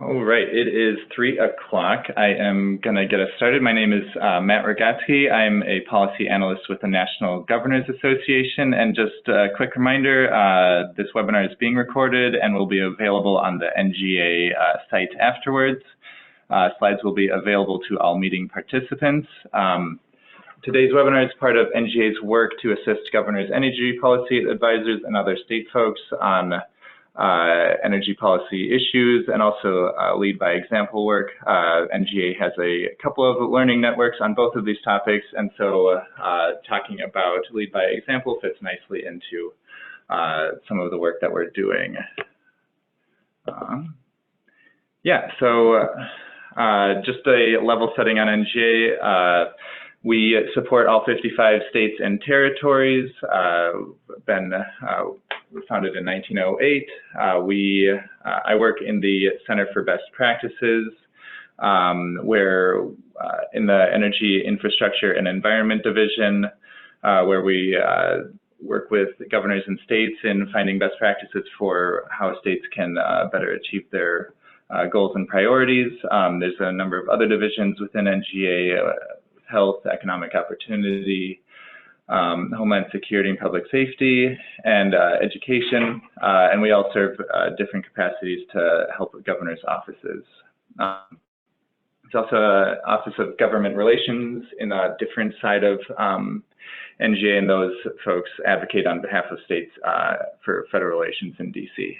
All right, it is 3 o'clock. I am going to get us started. My name is Matt Rogatsky. I'm a policy analyst with the National Governors Association. And just a quick reminder, this webinar is being recorded and will be available on the NGA site afterwards. Slides will be available to all meeting participants. Today's webinar is part of NGA's work to assist governors, energy policy advisors, and other state folks on energy policy issues, and also lead by example work. NGA has a couple of learning networks on both of these topics, and so talking about lead by example fits nicely into some of the work that we're doing. Just a level setting on NGA. We support all 55 states and territories. We founded in 1908. I work in the Center for Best Practices, where in the Energy, Infrastructure, and Environment Division, where we work with governors and states in finding best practices for how states can better achieve their goals and priorities. There's a number of other divisions within NGA, health, economic opportunity, Homeland Security and Public Safety, and education. And we all serve different capacities to help governors' offices. It's also an Office of Government Relations in a different side of NGA, and those folks advocate on behalf of states for federal relations in DC.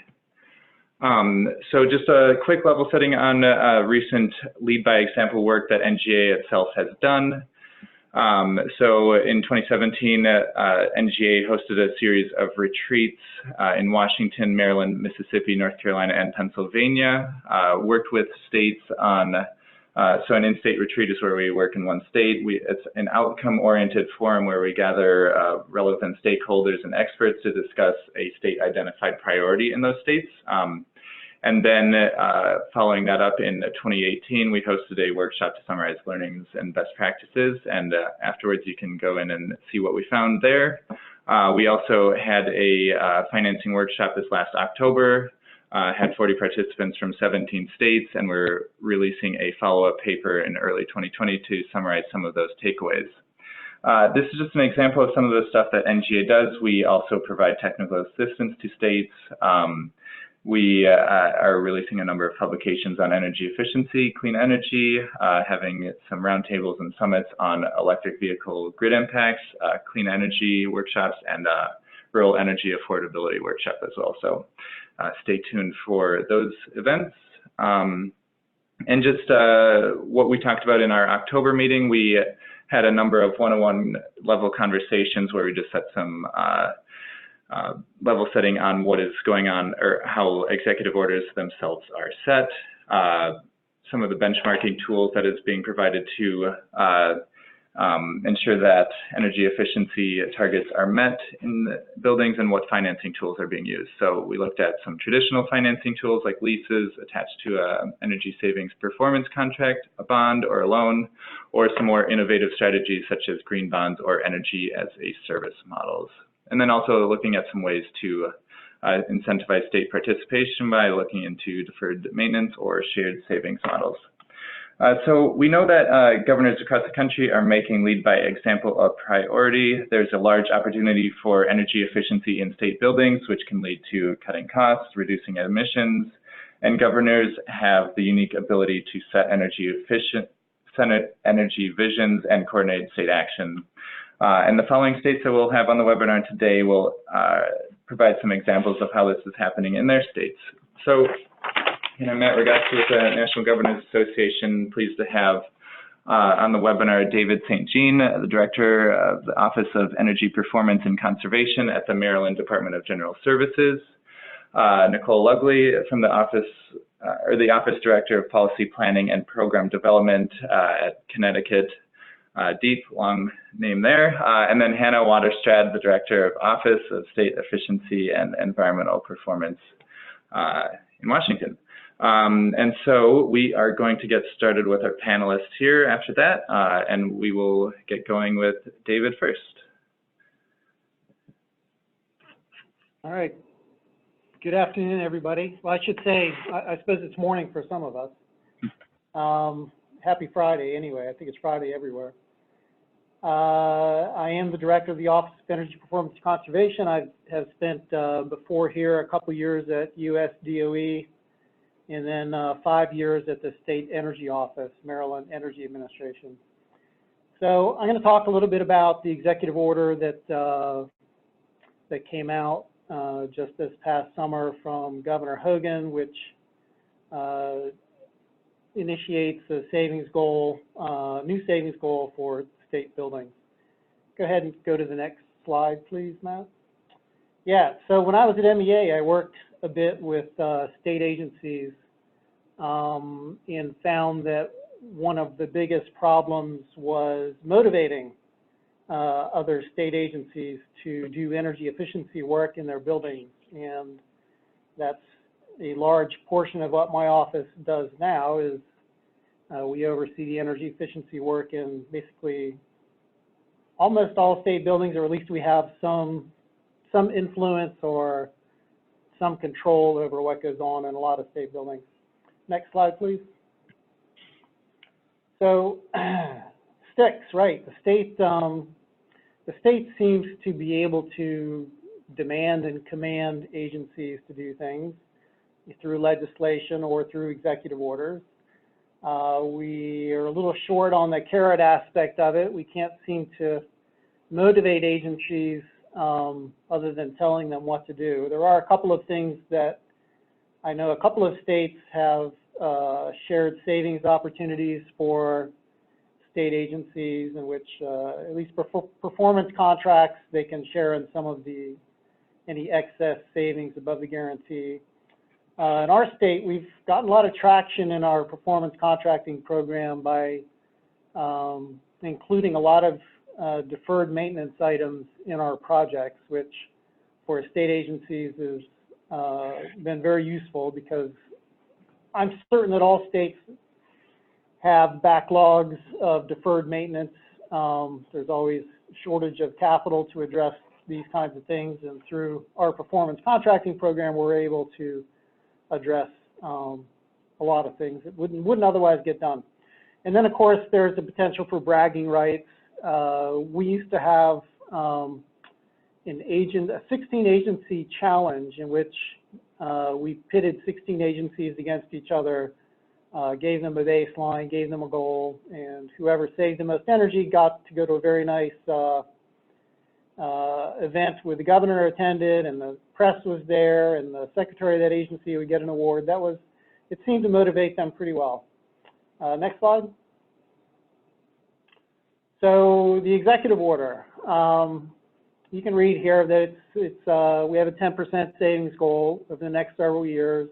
So just a quick level setting on recent lead by example work that NGA itself has done. So in 2017, NGA hosted a series of retreats in Washington, Maryland, Mississippi, North Carolina, and Pennsylvania. Worked with states on, so an in-state retreat is where we work in one state. It's an outcome-oriented forum where we gather relevant stakeholders and experts to discuss a state-identified priority in those states. And then following that up in 2018, we hosted a workshop to summarize learnings and best practices. And afterwards, you can go in and see what we found there. We also had a financing workshop this last October, had 40 participants from 17 states, and we're releasing a follow-up paper in early 2020 to summarize some of those takeaways. This is just an example of some of the stuff that NGA does. We also provide technical assistance to states. We are releasing a number of publications on energy efficiency, clean energy, having some roundtables and summits on electric vehicle grid impacts, clean energy workshops, and rural energy affordability workshop as well. So stay tuned for those events. And just what we talked about in our October meeting, we had a number of one-on-one level conversations where we just set some level setting on what is going on or how executive orders themselves are set, some of the benchmarking tools that is being provided to ensure that energy efficiency targets are met in the buildings, and what financing tools are being used. So we looked at some traditional financing tools like leases attached to an energy savings performance contract, a bond or a loan, or some more innovative strategies such as green bonds or energy as a service models. And then also looking at some ways to incentivize state participation by looking into deferred maintenance or shared savings models. So we know that governors across the country are making lead by example a priority. There's a large opportunity for energy efficiency in state buildings, which can lead to cutting costs, reducing emissions, and governors have the unique ability to set energy visions and coordinate state action. And the following states that we'll have on the webinar today will provide some examples of how this is happening in their states. So, I'm Matt Rogatsky with the National Governors Association. Pleased to have on the webinar David St. Jean, the Director of the Office of Energy Performance and Conservation at the Maryland Department of General Services, Nicole Lugley from the Office Director of Policy Planning and Program Development at Connecticut. Deep, long name there. And then Hannah Waterstrad, the Director of Office of State Efficiency and Environmental Performance in Washington. And so we are going to get started with our panelists here after that, and we will get going with David first. All right. Good afternoon, everybody. Well, I should say, I suppose it's morning for some of us. Happy Friday, anyway. I think it's Friday everywhere. I am the director of the Office of Energy Performance Conservation. I have spent before here a couple years at US DOE, and then 5 years at the State Energy Office, Maryland Energy Administration. So I'm going to talk a little bit about the executive order that came out just this past summer from Governor Hogan, which initiates a savings goal, new savings goal for state buildings. Go ahead and go to the next slide, please, Matt. Yeah, so when I was at MEA, I worked a bit with state agencies and found that one of the biggest problems was motivating other state agencies to do energy efficiency work in their buildings. And that's a large portion of what my office does now is we oversee the energy efficiency work in basically almost all state buildings, or at least we have some influence or some control over what goes on in a lot of state buildings. Next slide, please. So sticks, right? The state seems to be able to demand and command agencies to do things through legislation or through executive orders. We are a little short on the carrot aspect of it. We can't seem to motivate agencies other than telling them what to do. There are a couple of things that I know a couple of states have shared savings opportunities for state agencies in which, at least performance contracts, they can share in some of any excess savings above the guarantee. In our state, we've gotten a lot of traction in our performance contracting program by including a lot of deferred maintenance items in our projects, which for state agencies has been very useful because I'm certain that all states have backlogs of deferred maintenance. There's always a shortage of capital to address these kinds of things, and through our performance contracting program, we're able to address a lot of things that wouldn't otherwise get done. And then, of course, there's the potential for bragging rights. We used to have a 16-agency challenge in which we pitted 16 agencies against each other, gave them a baseline, gave them a goal, and whoever saved the most energy got to go to a very nice event where the governor attended and the press was there and the secretary of that agency would get an award. It seemed to motivate them pretty well. Next slide. So the executive order. You can read here that we have a 10% savings goal over the next several years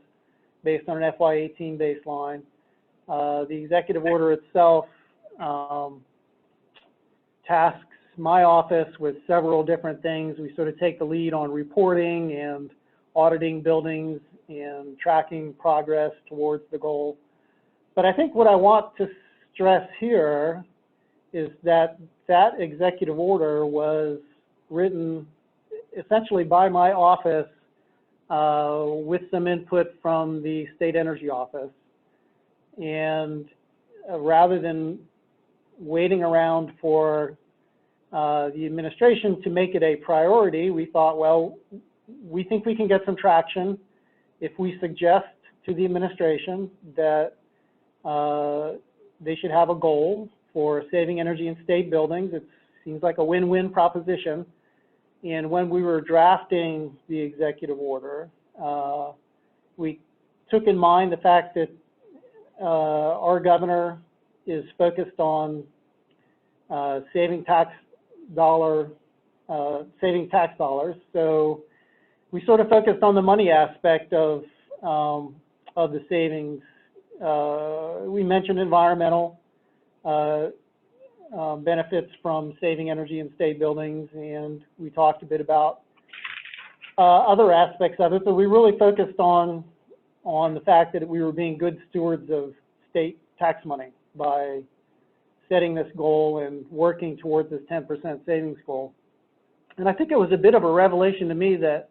based on an FY18 baseline. The executive order itself tasks my office with several different things. We sort of take the lead on reporting and auditing buildings and tracking progress towards the goal. But I think what I want to stress here is that that executive order was written essentially by my office with some input from the State Energy Office. And rather than waiting around for the administration to make it a priority, we thought, well, we think we can get some traction if we suggest to the administration that they should have a goal for saving energy in state buildings. It seems like a win-win proposition. And when we were drafting the executive order, we took in mind the fact that our governor is focused on saving tax dollars. So we sort of focused on the money aspect of the savings. We mentioned environmental benefits from saving energy in state buildings, and we talked a bit about other aspects of it, but we really focused on the fact that we were being good stewards of state tax money by setting this goal and working towards this 10% savings goal. And I think it was a bit of a revelation to me that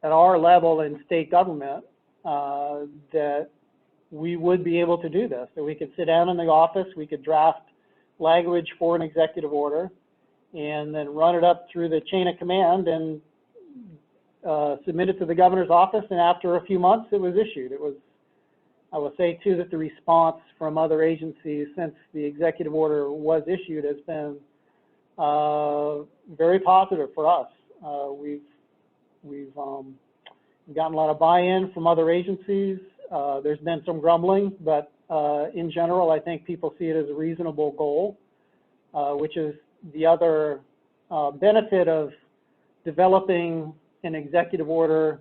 at our level in state government that we would be able to do this, that we could sit down in the office, we could draft language for an executive order, and then run it up through the chain of command and submit it to the governor's office, and after a few months it was issued. It was, I will say too, that the response from other agencies since the executive order was issued has been very positive for us. We've gotten a lot of buy-in from other agencies. There's been some grumbling, but in general, I think people see it as a reasonable goal, which is the other benefit of developing an executive order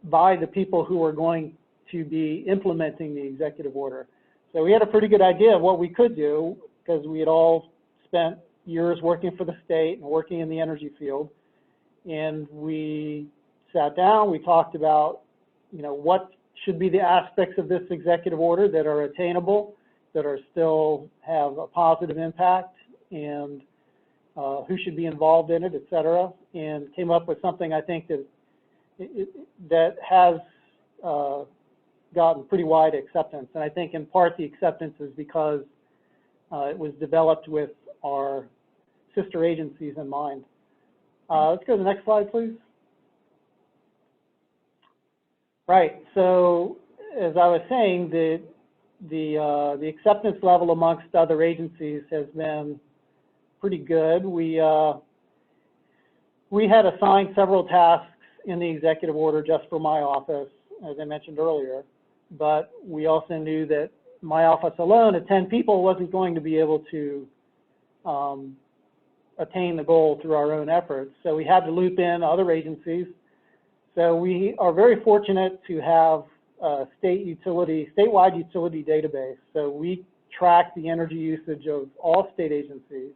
by the people who are going to be implementing the executive order. So we had a pretty good idea of what we could do because we had all spent years working for the state and working in the energy field. And we sat down, we talked about, you know, what should be the aspects of this executive order that are attainable, that are still have a positive impact, and who should be involved in it, et cetera, and came up with something I think that has gotten pretty wide acceptance. And I think in part the acceptance is because it was developed with our sister agencies in mind. Let's go to the next slide, please. Right, so as I was saying, the acceptance level amongst other agencies has been pretty good. We had assigned several tasks in the executive order just for my office, as I mentioned earlier, but we also knew that my office alone at 10 people wasn't going to be able to attain the goal through our own efforts. So we had to loop in other agencies. So we are very fortunate to have a statewide utility database. So we track the energy usage of all state agencies.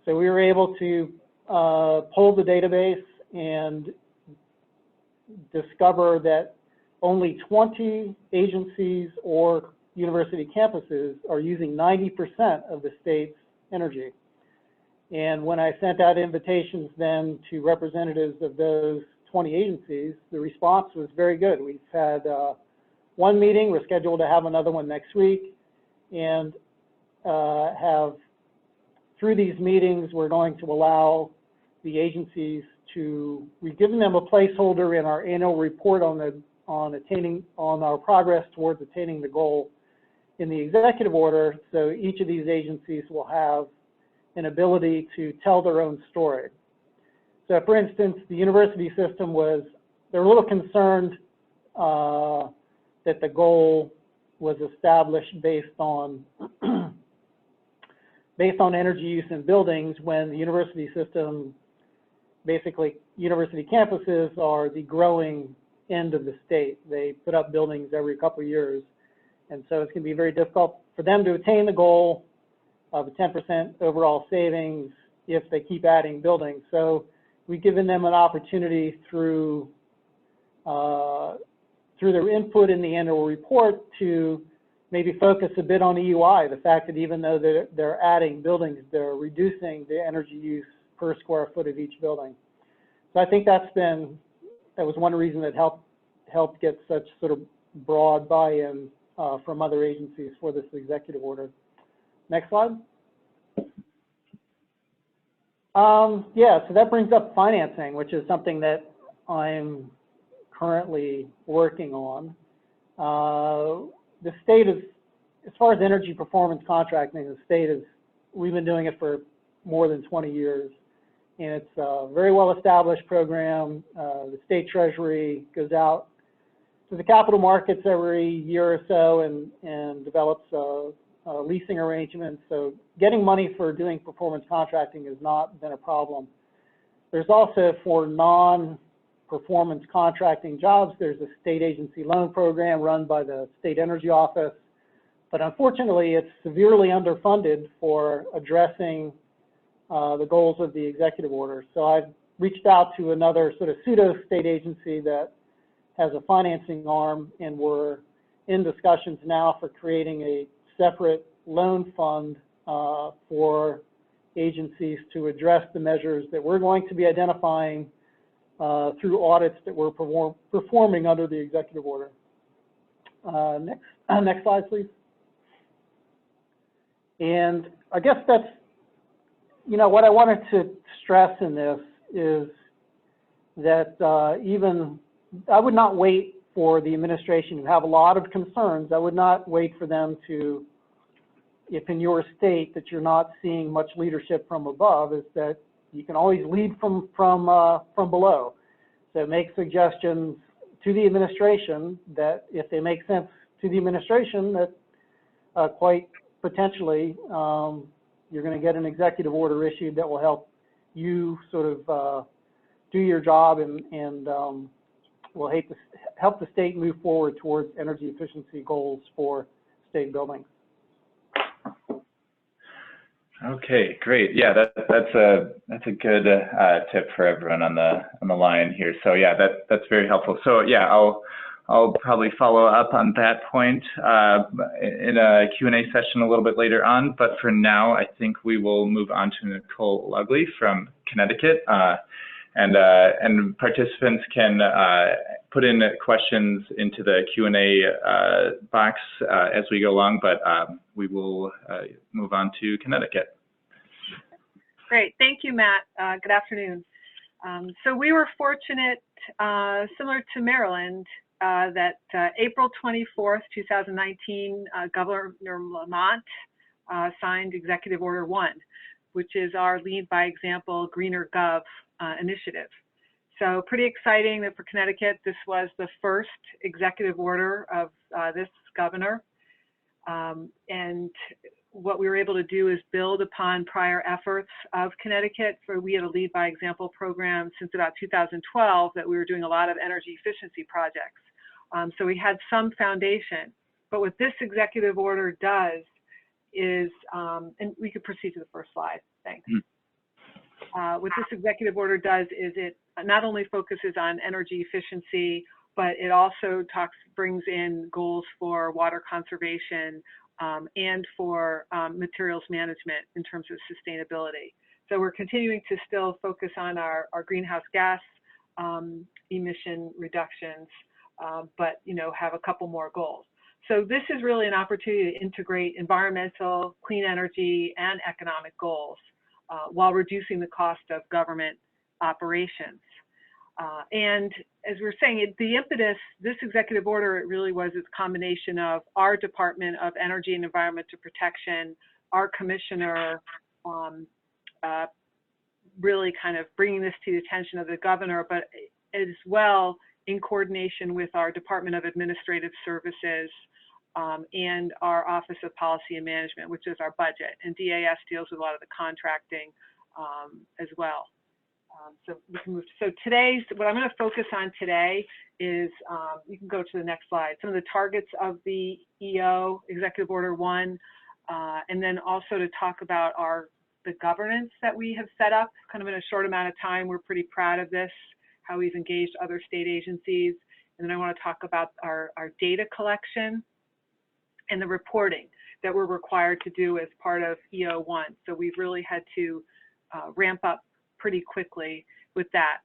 So we were able to pull the database and discover that only 20 agencies or university campuses are using 90% of the state's energy. And when I sent out invitations then to representatives of those 20 agencies, the response was very good. We've had one meeting, we're scheduled to have another one next week, and through these meetings, we're going to allow the agencies to, we've given them a placeholder in our annual report on our progress towards attaining the goal in the executive order. So each of these agencies will have an ability to tell their own story. So for instance, the university system they're a little concerned that the goal was established based on energy use in buildings, when the university system, basically university campuses are the growing end of the state. They put up buildings every couple of years. And so it's going to be very difficult for them to attain the goal of a 10% overall savings if they keep adding buildings. So we've given them an opportunity through their input in the annual report to maybe focus a bit on EUI, the fact that even though they're adding buildings, they're reducing the energy use per square foot of each building. So I think that was one reason that helped get such sort of broad buy-in from other agencies for this executive order. Next slide. Yeah, so that brings up financing, which is something that I'm currently working on. The state is, as far as energy performance contracting, the state is, we've been doing it for more than 20 years. And it's a very well-established program. The state treasury goes out to the capital markets every year or so and develops leasing arrangements. So getting money for doing performance contracting has not been a problem. There's also, for non-performance contracting jobs, there's a state agency loan program run by the State Energy Office. But unfortunately, it's severely underfunded for addressing the goals of the executive order. So I've reached out to another sort of pseudo-state agency that has a financing arm, and we're in discussions now for creating a separate loan fund for agencies to address the measures that we're going to be identifying through audits that we're performing under the executive order. Next slide, please. And I guess that's, you know, what I wanted to stress in this is that I would not wait for the administration to have a lot of concerns. I would not wait for them to, if in your state that you're not seeing much leadership from above, is that you can always lead from below. So make suggestions to the administration that, if they make sense to the administration, that quite potentially you're going to get an executive order issued that will help you sort of do your job and will help the state move forward towards energy efficiency goals for state buildings. Okay, great. Yeah, that's a good tip for everyone on the line here. So yeah, that's very helpful. So yeah, I'll probably follow up on that point in a Q&A session a little bit later on. But for now, I think we will move on to Nicole Lugley from Connecticut, and participants can put in questions into the Q&A box as we go along, but we will move on to Connecticut. Great, thank you, Matt. Good afternoon. So we were fortunate, similar to Maryland, that April 24th, 2019, Governor Lamont signed Executive Order 1, which is our Lead by Example Greener Gov initiative. So pretty exciting that for Connecticut, this was the first executive order of this governor. And what we were able to do is build upon prior efforts of Connecticut. We had a Lead by Example program since about 2012 that we were doing a lot of energy efficiency projects. So we had some foundation. But what this executive order does is, and we could proceed to the first slide, thanks. What this executive order does is it not only focuses on energy efficiency, but it also brings in goals for water conservation and for materials management in terms of sustainability. So we're continuing to still focus on our greenhouse gas emission reductions, but have a couple more goals. So this is really an opportunity to integrate environmental, clean energy, and economic goals while reducing the cost of government operations. And as we were saying, the impetus, this executive order, it really was its combination of our Department of Energy and Environmental Protection, our commissioner, really kind of bringing this to the attention of the governor, but as well in coordination with our Department of Administrative Services and our Office of Policy and Management, which is our budget. And DAS deals with a lot of the contracting as well. So we can move. So what I'm going to focus on today is, you can go to the next slide, some of the targets of the EO, Executive Order 1, and then also to talk about the governance that we have set up kind of in a short amount of time. We're pretty proud of this, how we've engaged other state agencies. And then I want to talk about our data collection and the reporting that we're required to do as part of EO1. So we've really had to ramp up pretty quickly with that.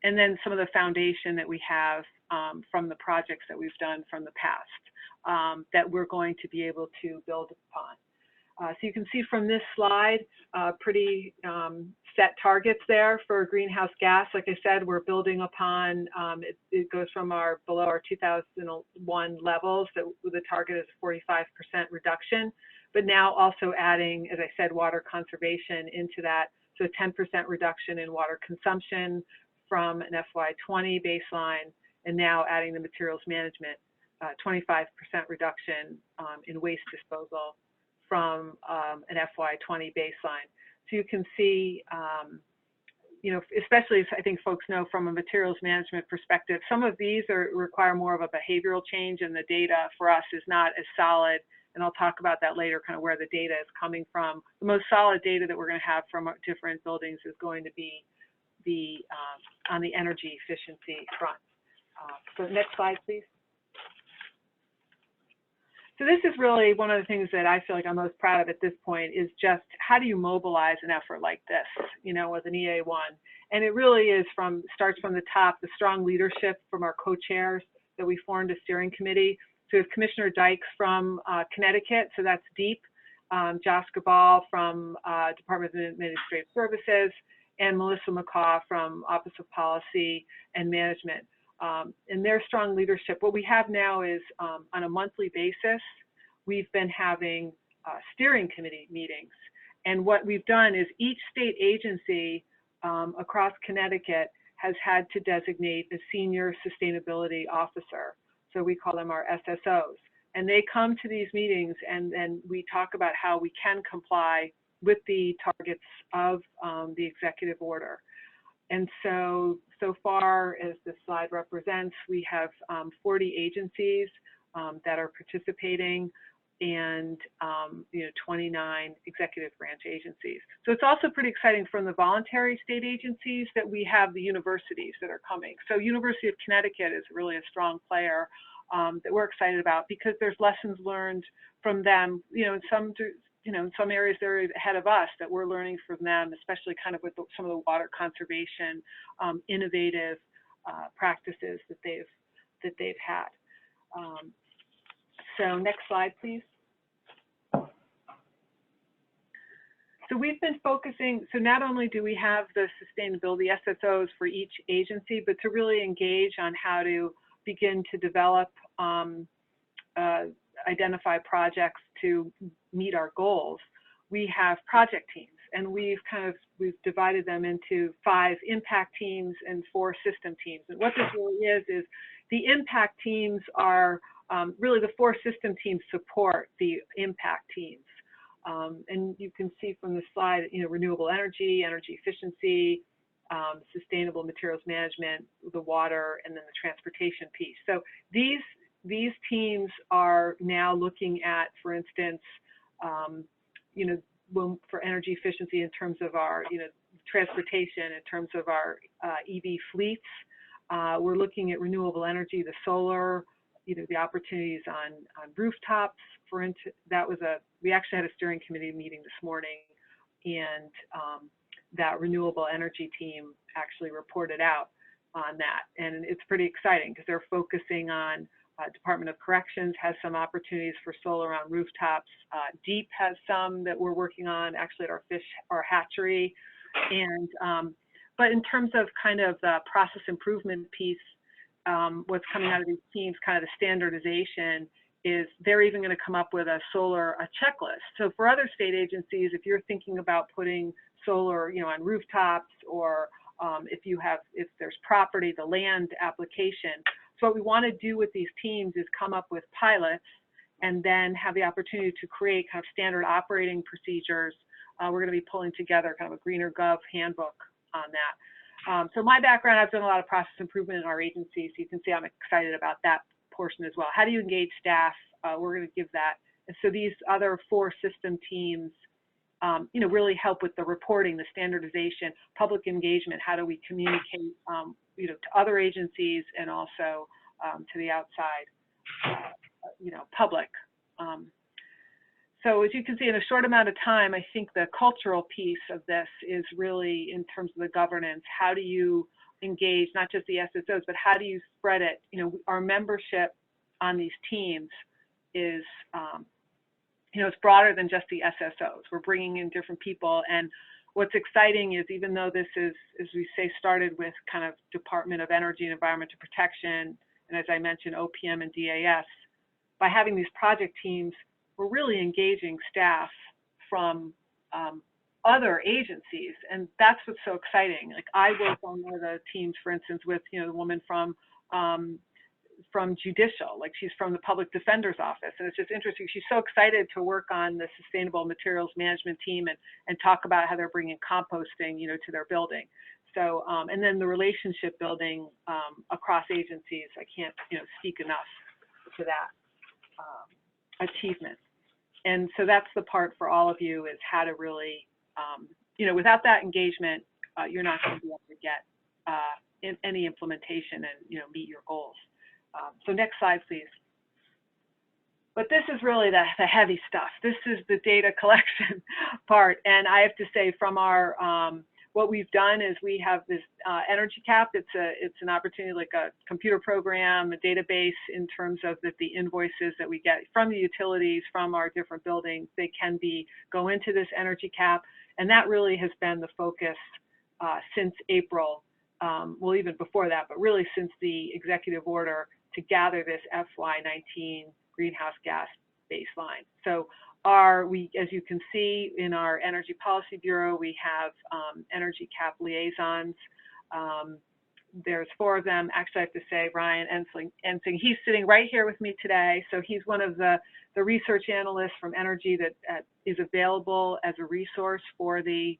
And then some of the foundation that we have from the projects that we've done from the past that we're going to be able to build upon. So you can see from this slide, pretty set targets there for greenhouse gas. Like I said, we're building upon, it goes from below our 2001 levels, that the target is 45% reduction, but now also adding, as I said, water conservation into that. So 10% reduction in water consumption from an FY20 baseline, and now adding the materials management, 25% reduction in waste disposal from an FY20 baseline. So you can see, especially I think folks know from a materials management perspective, some of these require more of a behavioral change, and the data for us is not as solid. And I'll talk about that later, kind of where the data is coming from. The most solid data that we're going to have from different buildings is going to be on the energy efficiency front. So next slide, please. So this is really one of the things that I feel like I'm most proud of at this point, is just how do you mobilize an effort like this, you know, with an EA1. And it really is starts from the top, the strong leadership from our co-chairs that we formed a steering committee. So we have Commissioner Dykes from Connecticut, so that's deep, Josh Gabal from Department of Administrative Services, and Melissa McCaw from Office of Policy and Management. And their strong leadership. What we have now is on a monthly basis, we've been having steering committee meetings. And what we've done is each state agency across Connecticut has had to designate a senior sustainability officer. So we call them our SSOs. And they come to these meetings and we talk about how we can comply with the targets of the executive order. And so far, as this slide represents, we have 40 agencies that are participating, and 29 executive branch agencies. So it's also pretty exciting from the voluntary state agencies that we have the universities that are coming. So University of Connecticut is really a strong player that we're excited about, because there's lessons learned from them. In some areas they're ahead of us that we're learning from them, especially kind of with some of the water conservation innovative practices that they've had. So next slide, please. So we've been focusing, so not only do we have the sustainability SSOs for each agency, but to really engage on how to begin to develop, identify projects to meet our goals. We have project teams, and we've divided them into 5 impact teams and 4 system teams. And what this really is the impact teams are really the 4 system teams support the impact teams. And you can see from the slide, renewable energy, energy efficiency, sustainable materials management, the water, and then the transportation piece. So these teams are now looking at, for instance, for energy efficiency in terms of our, transportation, in terms of our EV fleets. We're looking at renewable energy, the solar, the opportunities on rooftops. For instance, we actually had a steering committee meeting this morning, and that renewable energy team actually reported out on that. And it's pretty exciting because they're focusing on Department of Corrections has some opportunities for solar on rooftops. DEEP has some that we're working on actually at our hatchery. And but in terms of kind of the process improvement piece, what's coming out of these teams, kind of the standardization, is they're even going to come up with a checklist. So for other state agencies, if you're thinking about putting solar, on rooftops, or if there's property, the land application. So what we want to do with these teams is come up with pilots and then have the opportunity to create kind of standard operating procedures. We're going to be pulling together kind of a greener gov handbook on that. So my background, I've done a lot of process improvement in our agency, so you can see I'm excited about that portion as well. How do you engage staff? We're going to give that. And so these other 4 system teams, really help with the reporting, the standardization, public engagement. How do we communicate, to other agencies and also to the outside, public. So as you can see, in a short amount of time, I think the cultural piece of this is really in terms of the governance. How do you engage not just the SSOs, but how do you spread it? Our membership on these teams is, it's broader than just the SSOs. We're bringing in different people. And what's exciting is, even though this is, as we say, started with kind of Department of Energy and Environmental Protection, and as I mentioned, OPM and DAS, by having these project teams, we're really engaging staff from other agencies, and that's what's so exciting. Like, I work on one of the teams, for instance, with the woman from judicial, like she's from the public defender's office, and it's just interesting. She's so excited to work on the sustainable materials management team and talk about how they're bringing composting, to their building. So, and then the relationship building across agencies, I can't, speak enough to that achievement. And so that's the part for all of you, is how to really, without that engagement, you're not going to be able to get any implementation and, meet your goals. So next slide, please. But this is really the heavy stuff. This is the data collection part. And I have to say, from our what we've done is we have this energy cap. It's an opportunity, like a computer program, a database, in terms of that the invoices that we get from the utilities, from our different buildings, they can go into this energy cap. And that really has been the focus since April, well, even before that, but really since the executive order to gather this FY19 greenhouse gas baseline. So as you can see in our Energy Policy Bureau, we have energy cap liaisons. There's 4 of them. Actually, I have to say, Ryan Ensing, he's sitting right here with me today. So he's one of the research analysts from Energy that is available as a resource for the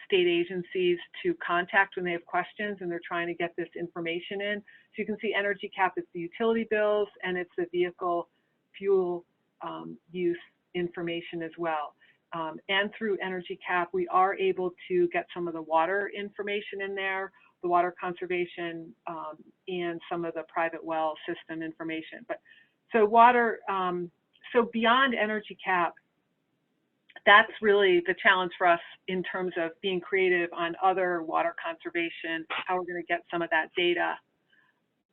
state agencies to contact when they have questions and they're trying to get this information in. So you can see energy cap is the utility bills, and it's the vehicle fuel use information as well. And through energy cap, we are able to get some of the water information in there, the water conservation, and some of the private well system information. But so water, so beyond energy cap, that's really the challenge for us in terms of being creative on other water conservation, how we're going to get some of that data.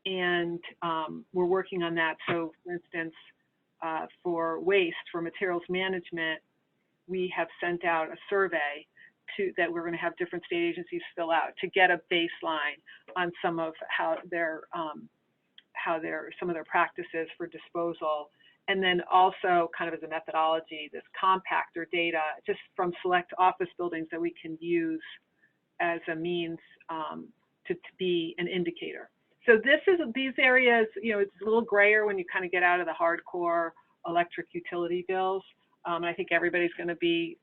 And we're working on that. So for instance, for waste, for materials management, we have sent out a survey that we're going to have different state agencies fill out to get a baseline on some of some of their practices for disposal. And then also, kind of as a methodology, this compactor data just from select office buildings that we can use as a means to be an indicator. So these areas, it's a little grayer when you kind of get out of the hardcore electric utility bills. And I think everybody's going to be,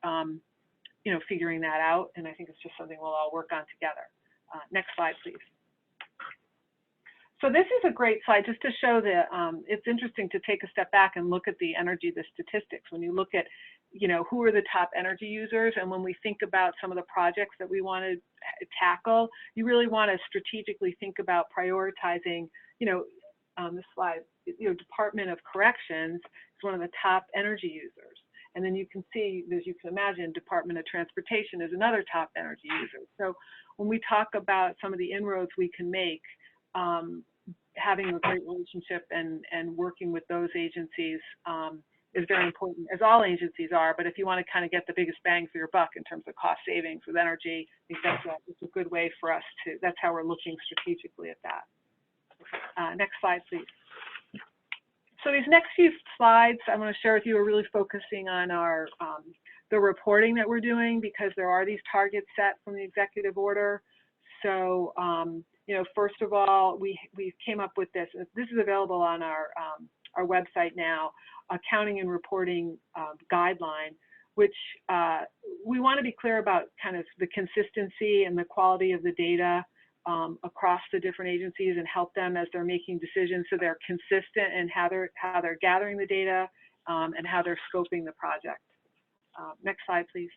figuring that out. And I think it's just something we'll all work on together. Next slide, please. So this is a great slide just to show that it's interesting to take a step back and look at the statistics. When you look at, who are the top energy users, and when we think about some of the projects that we want to tackle, you really want to strategically think about prioritizing, on this slide, Department of Corrections is one of the top energy users. And then you can see, as you can imagine, Department of Transportation is another top energy user. So when we talk about some of the inroads we can make, having a great relationship and working with those agencies is very important, as all agencies are. But if you want to kind of get the biggest bang for your buck in terms of cost savings with energy, I think that's a good way for us to, that's how we're looking strategically at that. Next slide, please. So these next few slides I want to share with you are really focusing on our the reporting that we're doing, because there are these targets set from the executive order. So first of all, we came up with this. This is available on our website now, accounting and reporting guideline, which we want to be clear about kind of the consistency and the quality of the data across the different agencies and help them as they're making decisions so they're consistent in how they're gathering the data and how they're scoping the project. Next slide, please.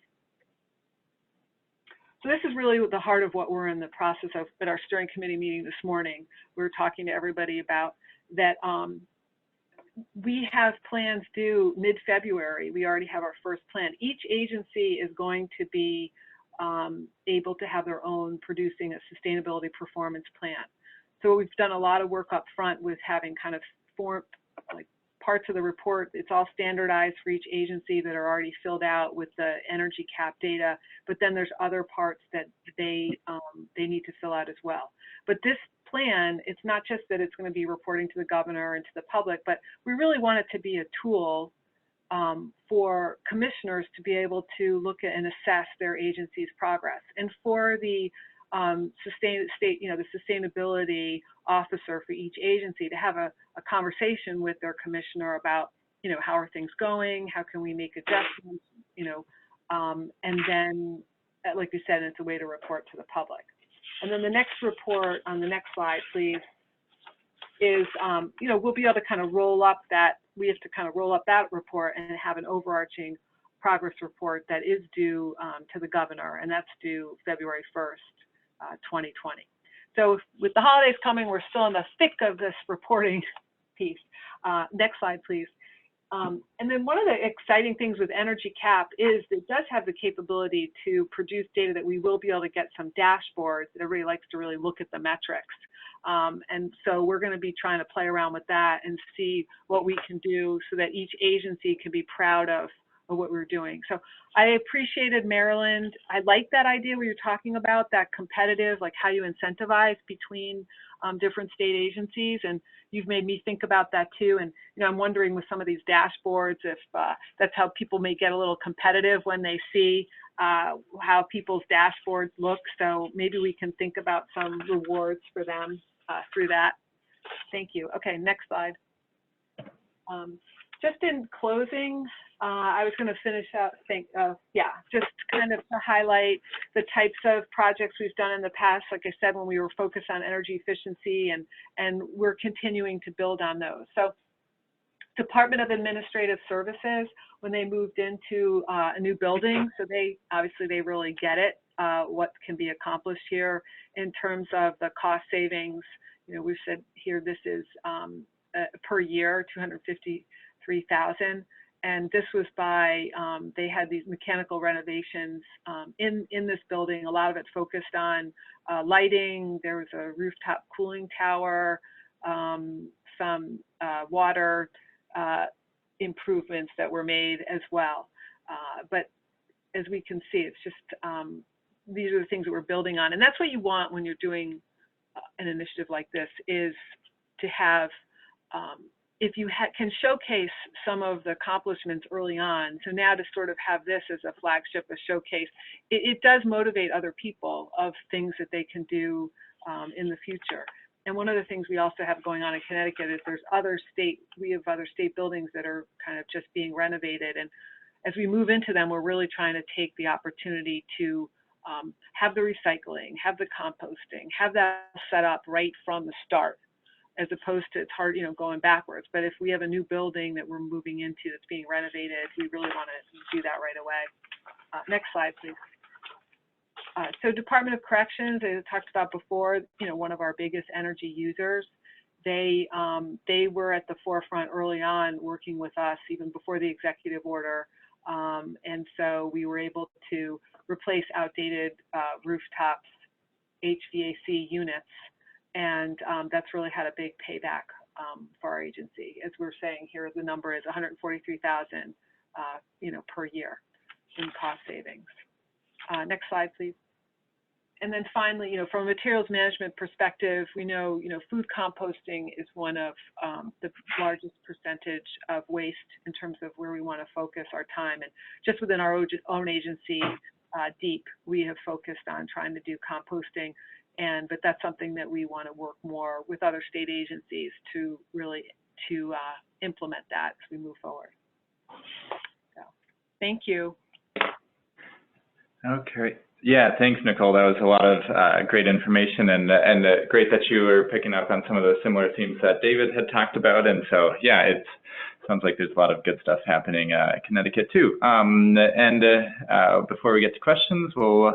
So this is really the heart of what we're in the process of at our steering committee meeting this morning. We were talking to everybody about that. We have plans due mid-February. We already have our first plan. Each agency is going to be able to have their own producing a sustainability performance plan. So we've done a lot of work up front with having kind of parts of the report. It's all standardized for each agency that are already filled out with the energy cap data, but then there's other parts that they need to fill out as well. But this plan, it's not just that it's going to be reporting to the governor and to the public, but we really want it to be a tool for commissioners to be able to look at and assess their agency's progress, and for the the sustainability officer for each agency to have a conversation with their commissioner about, how are things going, how can we make adjustments, and then, like we said, it's a way to report to the public. And then the next report on the next slide, please, is, we'll be able to kind of roll up that, we have to kind of roll up that report and have an overarching progress report that is due to the governor, and that's due February 1st, 2020. So with the holidays coming, we're still in the thick of this reporting piece. Next slide, please. And then one of the exciting things with Energy Cap is it does have the capability to produce data that we will be able to get some dashboards that everybody likes to really look at the metrics. And so we're going to be trying to play around with that and see what we can do so that each agency can be proud of what we're doing. So I appreciated Maryland. I like that idea where you're talking about that competitive, like how you incentivize between different state agencies, and you've made me think about that too. And I'm wondering with some of these dashboards if that's how people may get a little competitive when they see how people's dashboards look. So maybe we can think about some rewards for them through that. Thank you. Okay, next slide. Just in closing, I was going to finish out, just kind of to highlight the types of projects we've done in the past, like I said, when we were focused on energy efficiency, and we're continuing to build on those. So Department of Administrative Services, when they moved into a new building, so they really get it, what can be accomplished here in terms of the cost savings. We've said here this is per year, $253,000. And this was by, they had these mechanical renovations in this building, a lot of it focused on lighting. There was a rooftop cooling tower, some water improvements that were made as well. But as we can see, it's just, these are the things that we're building on. And that's what you want when you're doing an initiative like this, is to have, if you can showcase some of the accomplishments early on. So now to sort of have this as a flagship, a showcase, it does motivate other people of things that they can do in the future. And one of the things we also have going on in Connecticut is we have other state buildings that are kind of just being renovated. And as we move into them, we're really trying to take the opportunity to have the recycling, have the composting, have that set up right from the start, as opposed to, it's hard, going backwards. But if we have a new building that we're moving into that's being renovated, we really want to do that right away. Next slide, please. So Department of Corrections, as I talked about before, one of our biggest energy users. They were at the forefront early on working with us even before the executive order. And so we were able to replace outdated rooftops, HVAC units. And that's really had a big payback for our agency. As we're saying here, the number is $143,000, per year in cost savings. Next slide, please. And then finally, from a materials management perspective, we know, food composting is one of the largest percentage of waste in terms of where we want to focus our time. And just within our own agency, DEEP, we have focused on trying to do composting. But that's something that we want to work more with other state agencies to really implement that as we move forward. So, thank you. Okay. Yeah, thanks, Nicole. That was a lot of great information, and great that you were picking up on some of the similar themes that David had talked about. And so, yeah, it sounds like there's a lot of good stuff happening in Connecticut too. Before we get to questions, we'll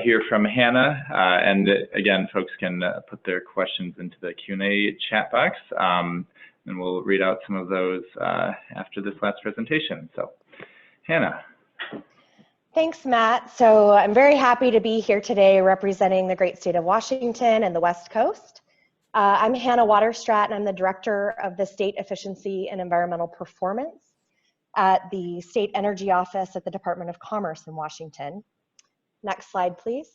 hear from Hannah. And again, folks can put their questions into the Q&A chat box, and we'll read out some of those after this last presentation. So, Hannah. Thanks, Matt. So I'm very happy to be here today representing the great state of Washington and the West Coast. I'm Hannah Stratton. I'm the Director of the State Efficiency and Environmental Performance at the State Energy Office at the Department of Commerce in Washington. Next slide, please.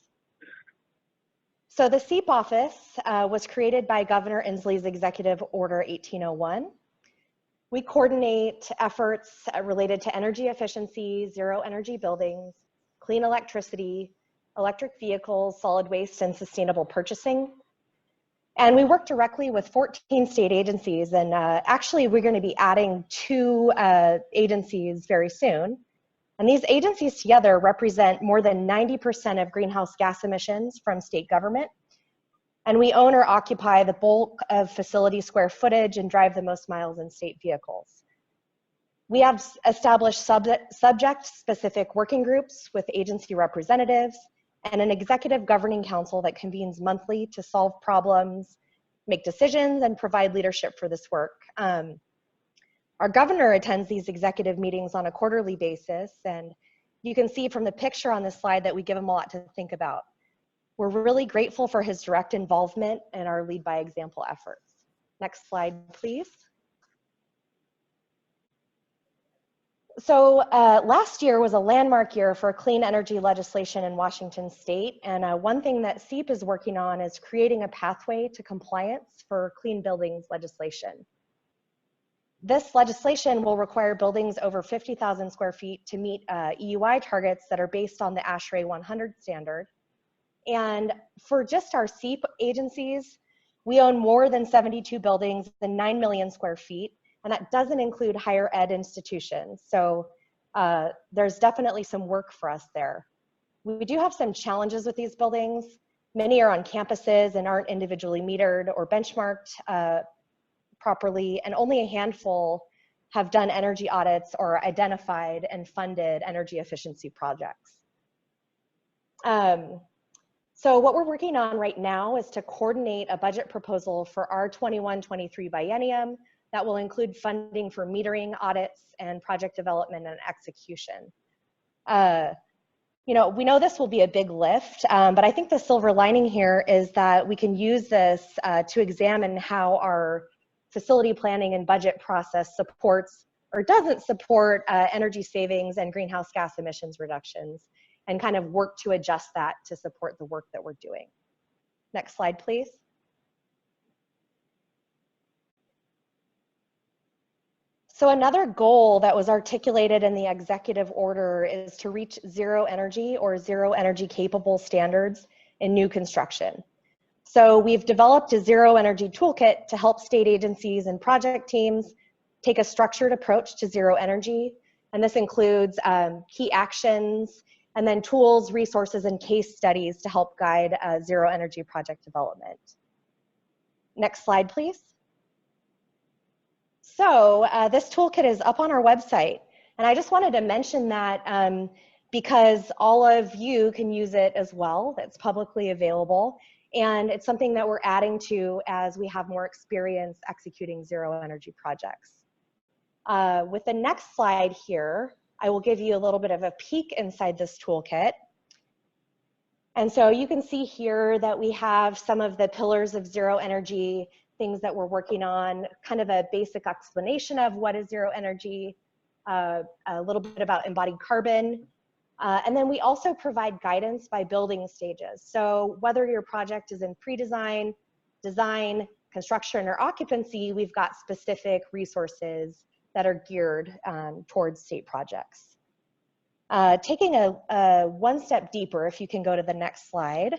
So the SEEP office was created by Governor Inslee's Executive Order 1801. We coordinate efforts related to energy efficiency, zero energy buildings, clean electricity, electric vehicles, solid waste, and sustainable purchasing. And we work directly with 14 state agencies, and actually we're going to be adding 2 agencies very soon. And these agencies together represent more than 90% of greenhouse gas emissions from state government. And we own or occupy the bulk of facility square footage and drive the most miles in state vehicles. We have established subject-specific working groups with agency representatives and an executive governing council that convenes monthly to solve problems, make decisions, and provide leadership for this work. Our governor attends these executive meetings on a quarterly basis, and you can see from the picture on this slide that we give him a lot to think about. We're really grateful for his direct involvement in our lead by example efforts. Next slide, please. So last year was a landmark year for clean energy legislation in Washington state. And one thing that SEEP is working on is creating a pathway to compliance for clean buildings legislation. This legislation will require buildings over 50,000 square feet to meet EUI targets that are based on the ASHRAE 100 standard. And for just our SEEP agencies, we own more than 72 buildings and 9 million square feet. And that doesn't include higher ed institutions. So there's definitely some work for us there. We do have some challenges with these buildings. Many are on campuses and aren't individually metered or benchmarked properly, and only a handful have done energy audits or identified and funded energy efficiency projects. So what we're working on right now is to coordinate a budget proposal for our 21-23 biennium that will include funding for metering, audits, and project development and execution. You know, we know this will be a big lift, but I think the silver lining here is that we can use this to examine how our facility planning and budget process supports or doesn't support energy savings and greenhouse gas emissions reductions, and kind of work to adjust that to support the work that we're doing. Next slide, please. So another goal that was articulated in the executive order is to reach zero energy or zero energy capable standards in new construction. So we've developed a zero energy toolkit to help state agencies and project teams take a structured approach to zero energy. And this includes key actions, and then tools, resources, and case studies to help guide zero energy project development. Next slide, please. So this toolkit is up on our website, and I just wanted to mention that because all of you can use it as well. It's publicly available, and it's something that we're adding to as we have more experience executing zero energy projects. With the next slide here, I will give you a little bit of a peek inside this toolkit. And so you can see here that we have some of the pillars of zero energy, things that we're working on, kind of a basic explanation of what is zero energy, a little bit about embodied carbon. And then we also provide guidance by building stages. So whether your project is in pre-design, design, construction, or occupancy, we've got specific resources that are geared towards state projects. Taking a one step deeper, if you can go to the next slide.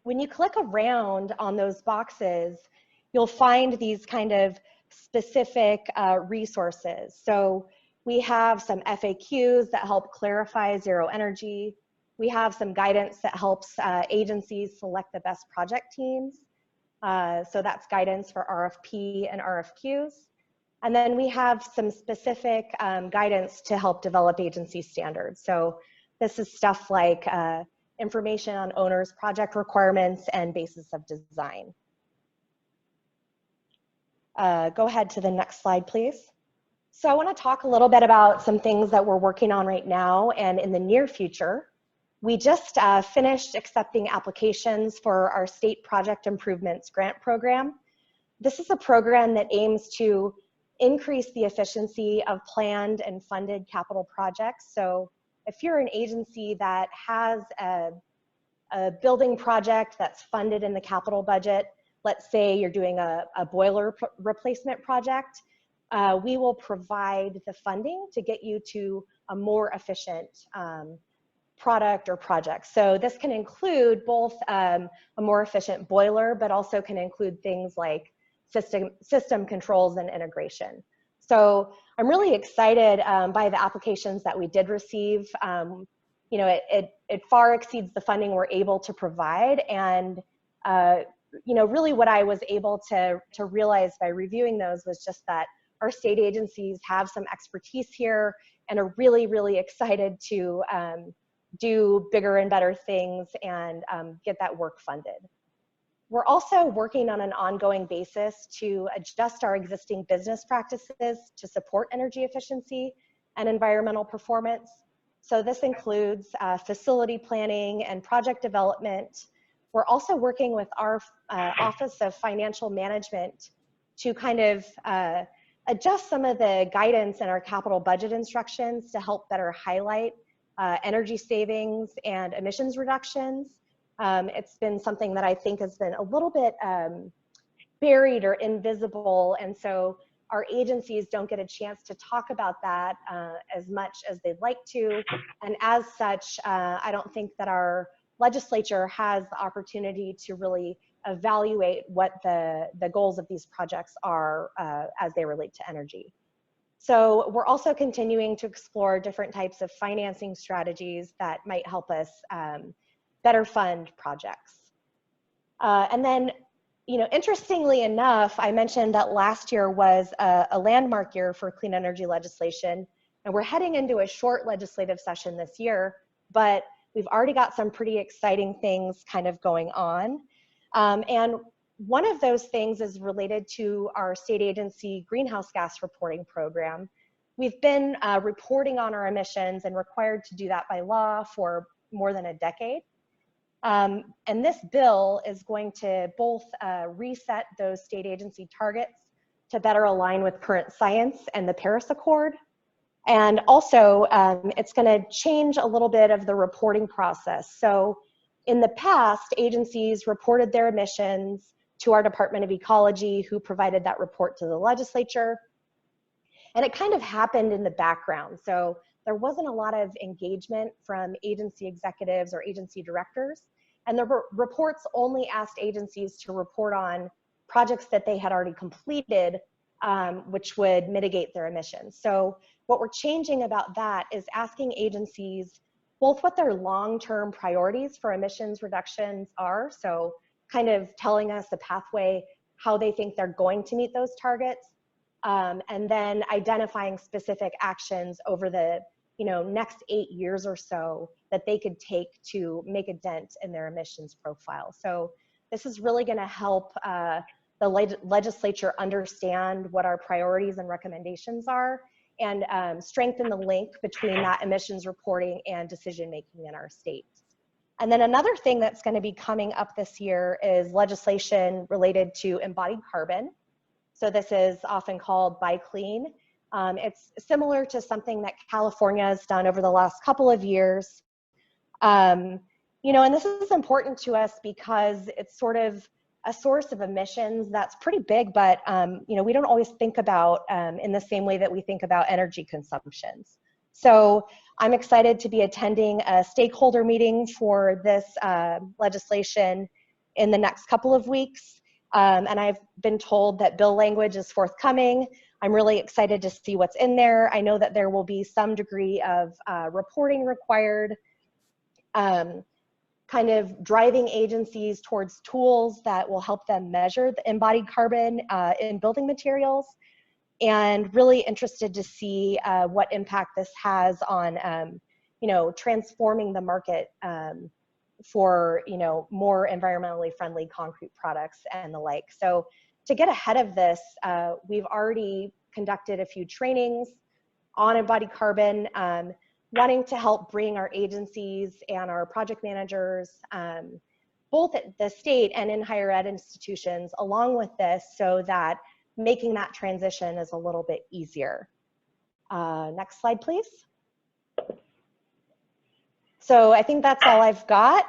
When you click around on those boxes, you'll find these kind of specific resources. So we have some FAQs that help clarify zero energy. We have some guidance that helps agencies select the best project teams. So that's guidance for RFP and RFQs. And then we have some specific guidance to help develop agency standards. So this is stuff like information on owners' project requirements and basis of design. Go ahead to the next slide, please. So I want to talk a little bit about some things that we're working on right now and in the near future. We just finished accepting applications for our State Project Improvements Grant Program. This is a program that aims to increase the efficiency of planned and funded capital projects. So if you're an agency that has a building project that's funded in the capital budget, let's say you're doing a boiler replacement project, we will provide the funding to get you to a more efficient product or project. So this can include both a more efficient boiler, but also can include things like system controls and integration. So I'm really excited by the applications that we did receive. You know, it far exceeds the funding we're able to provide. And, you know, really what I was able to realize by reviewing those was just that our state agencies have some expertise here and are really, really excited to do bigger and better things and get that work funded. We're also working on an ongoing basis to adjust our existing business practices to support energy efficiency and environmental performance. So this includes facility planning and project development. We're also working with our Office of Financial Management to kind of adjust some of the guidance in our capital budget instructions to help better highlight energy savings and emissions reductions. It's been something that I think has been a little bit buried or invisible, and so our agencies don't get a chance to talk about that as much as they'd like to, and as such, I don't think that our legislature has the opportunity to really evaluate what the goals of these projects are as they relate to energy. So we're also continuing to explore different types of financing strategies that might help us better fund projects. And then, you know, interestingly enough, I mentioned that last year was a landmark year for clean energy legislation, and we're heading into a short legislative session this year, but we've already got some pretty exciting things kind of going on. And one of those things is related to our state agency greenhouse gas reporting program. We've been reporting on our emissions and required to do that by law for more than a decade. And this bill is going to both reset those state agency targets to better align with current science and the Paris Accord. And also, it's going to change a little bit of the reporting process. So in the past, agencies reported their emissions to our Department of Ecology, who provided that report to the legislature. And it kind of happened in the background. So there wasn't a lot of engagement from agency executives or agency directors. And the reports only asked agencies to report on projects that they had already completed, which would mitigate their emissions. So what we're changing about that is asking agencies both what their long-term priorities for emissions reductions are, so kind of telling us the pathway, how they think they're going to meet those targets, and then identifying specific actions over the next 8 years or so that they could take to make a dent in their emissions profile. So this is really going to help the legislature understand what our priorities and recommendations are, and strengthen the link between that emissions reporting and decision making in our state. And then another thing that's going to be coming up this year is legislation related to embodied carbon. So this is often called Buy Clean. It's similar to something that California has done over the last couple of years. And this is important to us because it's sort of a source of emissions that's pretty big, but we don't always think about in the same way that we think about energy consumptions. So I'm excited to be attending a stakeholder meeting for this legislation in the next couple of weeks. And I've been told that bill language is forthcoming. I'm really excited to see what's in there. I know that there will be some degree of reporting required, kind of driving agencies towards tools that will help them measure the embodied carbon in building materials, and really interested to see what impact this has on, transforming the market for, more environmentally friendly concrete products and the like. So to get ahead of this, we've already conducted a few trainings on embodied carbon, wanting to help bring our agencies and our project managers, both at the state and in higher ed institutions, along with this, so that making that transition is a little bit easier. Next slide, please. So I think that's all I've got.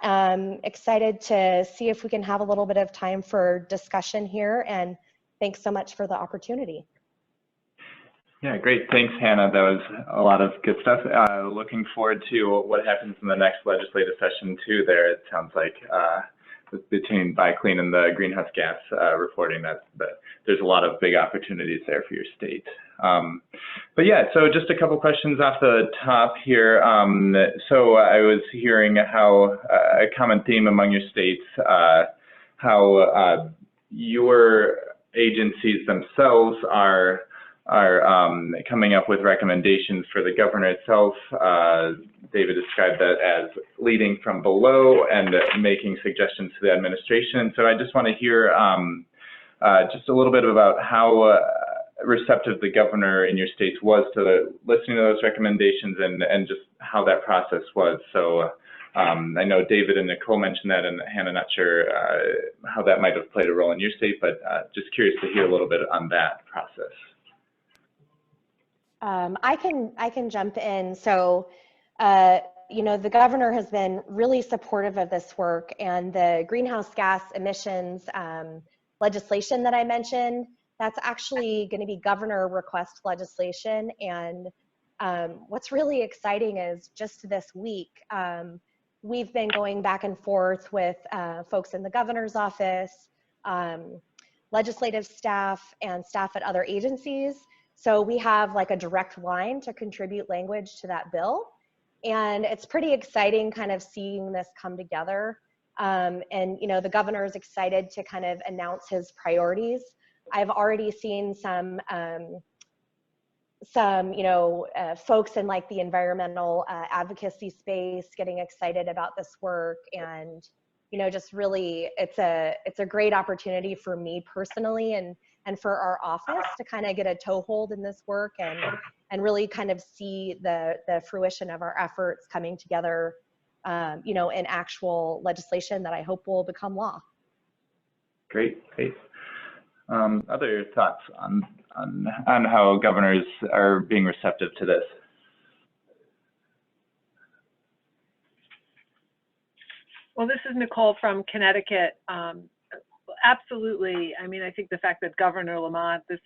Excited to see if we can have a little bit of time for discussion here, and thanks so much for the opportunity. Yeah, great. Thanks, Hannah. That was a lot of good stuff. Looking forward to what happens in the next legislative session too there. It sounds like between Buy Clean and the greenhouse gas reporting, that there's a lot of big opportunities there for your state. But yeah, so just a couple questions off the top here. So I was hearing how a common theme among your states, how your agencies themselves are coming up with recommendations for the governor itself. David described that as leading from below and making suggestions to the administration. So I just want to hear just a little bit about how receptive the governor in your states was to listening to those recommendations and just how that process was. So I know David and Nicole mentioned that, and Hannah, not sure how that might have played a role in your state, but just curious to hear a little bit on that process. I can jump in. So, you know, the governor has been really supportive of this work, and the greenhouse gas emissions legislation that I mentioned, that's actually going to be governor request legislation. And what's really exciting is just this week, we've been going back and forth with folks in the governor's office, legislative staff, and staff at other agencies. So we have like a direct line to contribute language to that bill. And it's pretty exciting kind of seeing this come together. And, you know, the governor is excited to kind of announce his priorities. I've already seen some you know, folks in like the environmental advocacy space getting excited about this work. And, you know, just really, it's a great opportunity for me personally and for our office to kind of get a toehold in this work and really kind of see the fruition of our efforts coming together, you know, in actual legislation that I hope will become law. Great, great. Other thoughts on how governors are being receptive to this? Well, this is Nicole from Connecticut. Absolutely. I mean, I think the fact that Governor Lamont, that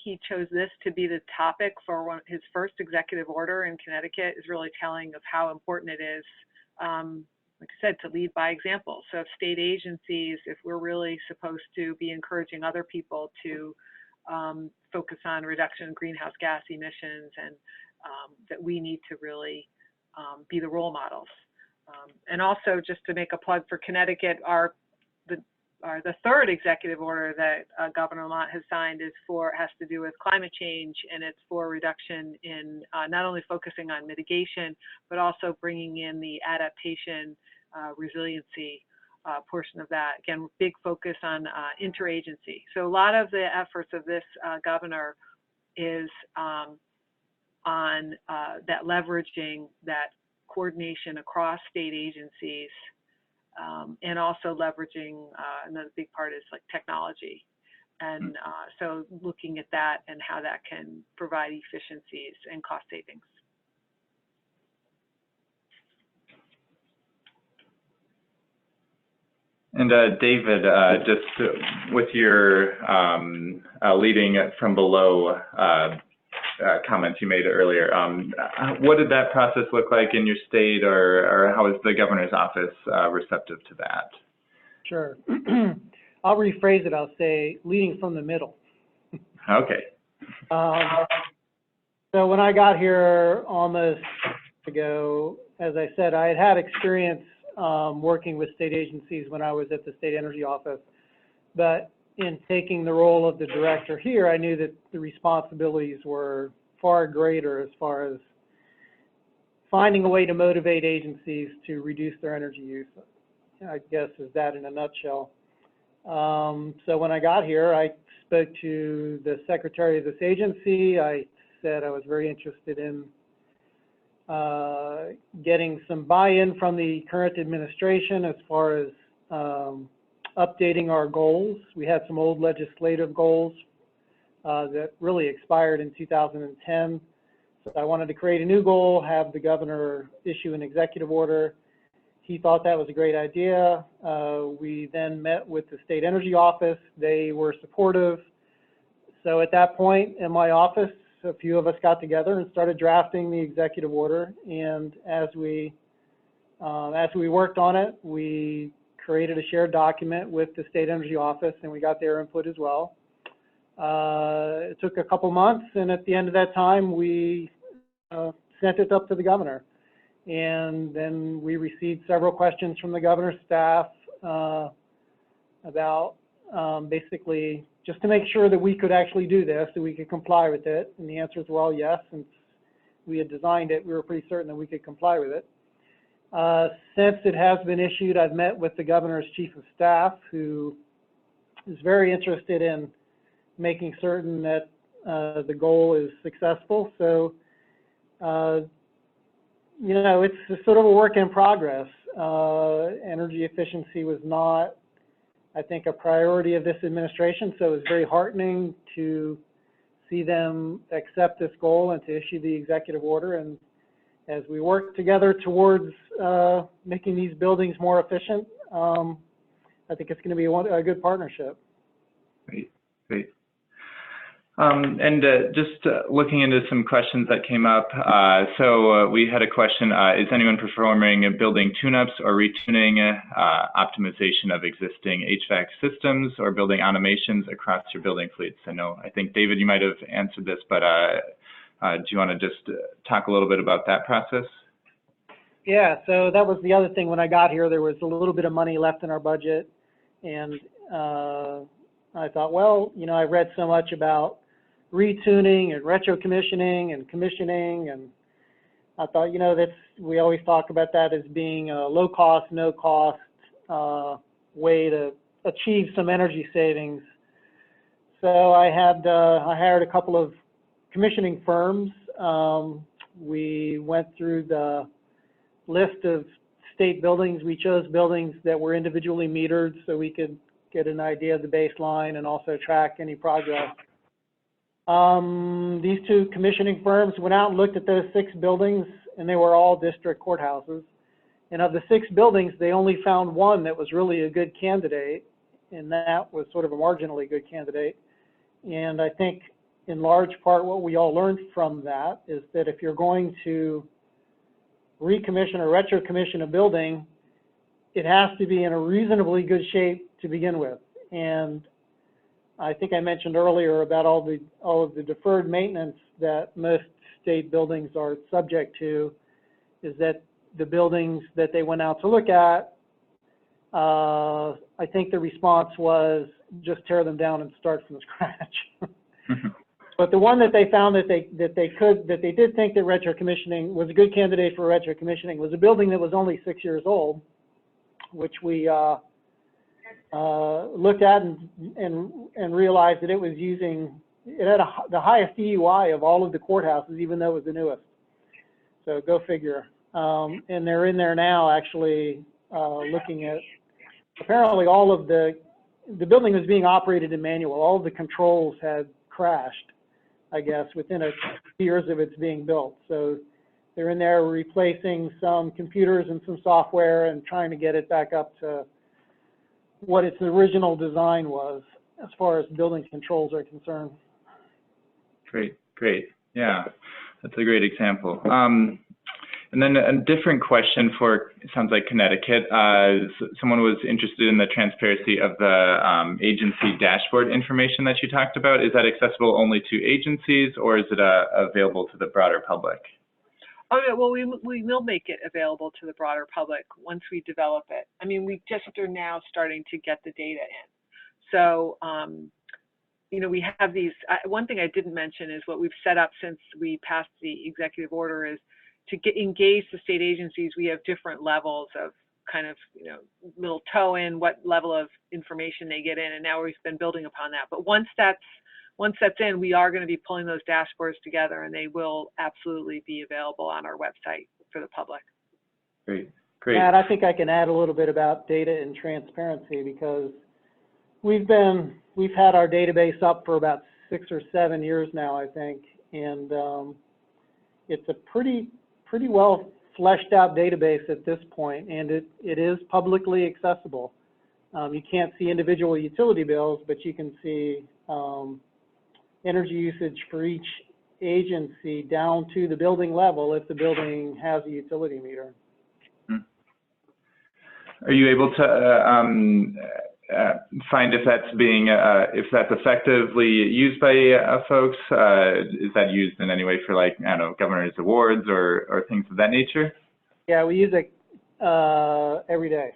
he chose this to be the topic for his first executive order in Connecticut is really telling of how important it is, like I said, to lead by example. So if state agencies, if we're really supposed to be encouraging other people to focus on reduction in greenhouse gas emissions, and that we need to really be the role models. And also, just to make a plug for Connecticut, the third executive order that Governor Lamont has signed has to do with climate change, and it's for reduction in not only focusing on mitigation, but also bringing in the adaptation resiliency portion of that. Again, big focus on interagency. So a lot of the efforts of this governor is on that leveraging that coordination across state agencies, and also leveraging, another big part is like technology. And so looking at that and how that can provide efficiencies and cost savings. And David, just with your leading from below comments you made earlier, what did that process look like in your state, or how is the governor's office receptive to that? Sure. I'll rephrase it. I'll say leading from the middle. Okay. So when I got here almost ago, as I said, I had experience working with state agencies when I was at the State Energy Office, but in taking the role of the director here, I knew that the responsibilities were far greater as far as finding a way to motivate agencies to reduce their energy use. I guess is that in a nutshell. So when I got here, I spoke to the secretary of this agency. I said I was very interested in getting some buy-in from the current administration as far as updating our goals. We had some old legislative goals that really expired in 2010. So I wanted to create a new goal, have the governor issue an executive order. He thought that was a great idea. We then met with the State Energy Office. They were supportive. So at that point in my office, a few of us got together and started drafting the executive order. And as we worked on it, we created a shared document with the State Energy Office, and we got their input as well. It took a couple months, and at the end of that time, we sent it up to the governor. And then we received several questions from the governor's staff about basically just to make sure that we could actually do this, that we could comply with it. And the answers were all yes. Since we had designed it, we were pretty certain that we could comply with it. Since it has been issued, I've met with the governor's chief of staff, who is very interested in making certain that the goal is successful. So, you know, it's sort of a work in progress. Energy efficiency was not, I think, a priority of this administration, so it was very heartening to see them accept this goal and to issue the executive order. And as we work together towards making these buildings more efficient, I think it's going to be a good partnership. Great, great. Just looking into some questions that came up. So we had a question, is anyone performing building tune-ups or retuning optimization of existing HVAC systems or building automations across your building fleets? I think, David, you might have answered this, but do you want to just talk a little bit about that process? Yeah, so that was the other thing. When I got here, there was a little bit of money left in our budget, and I thought, well, you know, I read so much about retuning and retrocommissioning and commissioning, and I thought, you know, we always talk about that as being a low cost, no cost way to achieve some energy savings. So I hired a couple of commissioning firms. We went through the list of state buildings. We chose buildings that were individually metered so we could get an idea of the baseline and also track any progress. These two commissioning firms went out and looked at those 6 buildings, and they were all district courthouses. And of the 6 buildings, they only found one that was really a good candidate, and that was sort of a marginally good candidate. And I think in large part what we all learned from that is that if you're going to recommission or retrocommission a building, it has to be in a reasonably good shape to begin with. And I think I mentioned earlier about all of the deferred maintenance that most state buildings are subject to, is that the buildings that they went out to look at, I think the response was just tear them down and start from scratch. But the one that they found that they did think that retrocommissioning was a good candidate for retrocommissioning was a building that was only 6 years old, which we looked at and realized that it had the highest EUI of all of the courthouses, even though it was the newest. So go figure. And they're in there now actually looking at, apparently all of the building was being operated in manual. All of the controls had crashed, I guess, within a few years of its being built. So they're in there replacing some computers and some software and trying to get it back up to what its original design was as far as building controls are concerned. Great, great. Yeah, that's a great example. And then a different question for, it sounds like Connecticut. Someone was interested in the transparency of the agency dashboard information that you talked about. Is that accessible only to agencies, or is it available to the broader public? Oh, yeah, well, we will make it available to the broader public once we develop it. I mean, we just are now starting to get the data in. So, you know, we have these, one thing I didn't mention is what we've set up since we passed the executive order is to engage the state agencies. We have different levels of kind of, you know, little toe in what level of information they get in, and now we've been building upon that. But once that's in, we are going to be pulling those dashboards together, and they will absolutely be available on our website for the public. Great, great. Matt, I think I can add a little bit about data and transparency, because we've had our database up for about 6 or 7 years now, I think, and it's a pretty well fleshed out database at this point, and it is publicly accessible. You can't see individual utility bills, but you can see energy usage for each agency down to the building level if the building has a utility meter. Are you able to find if that's effectively used by folks? Is that used in any way for, like, I don't know, governor's awards or things of that nature? Yeah, we use it every day.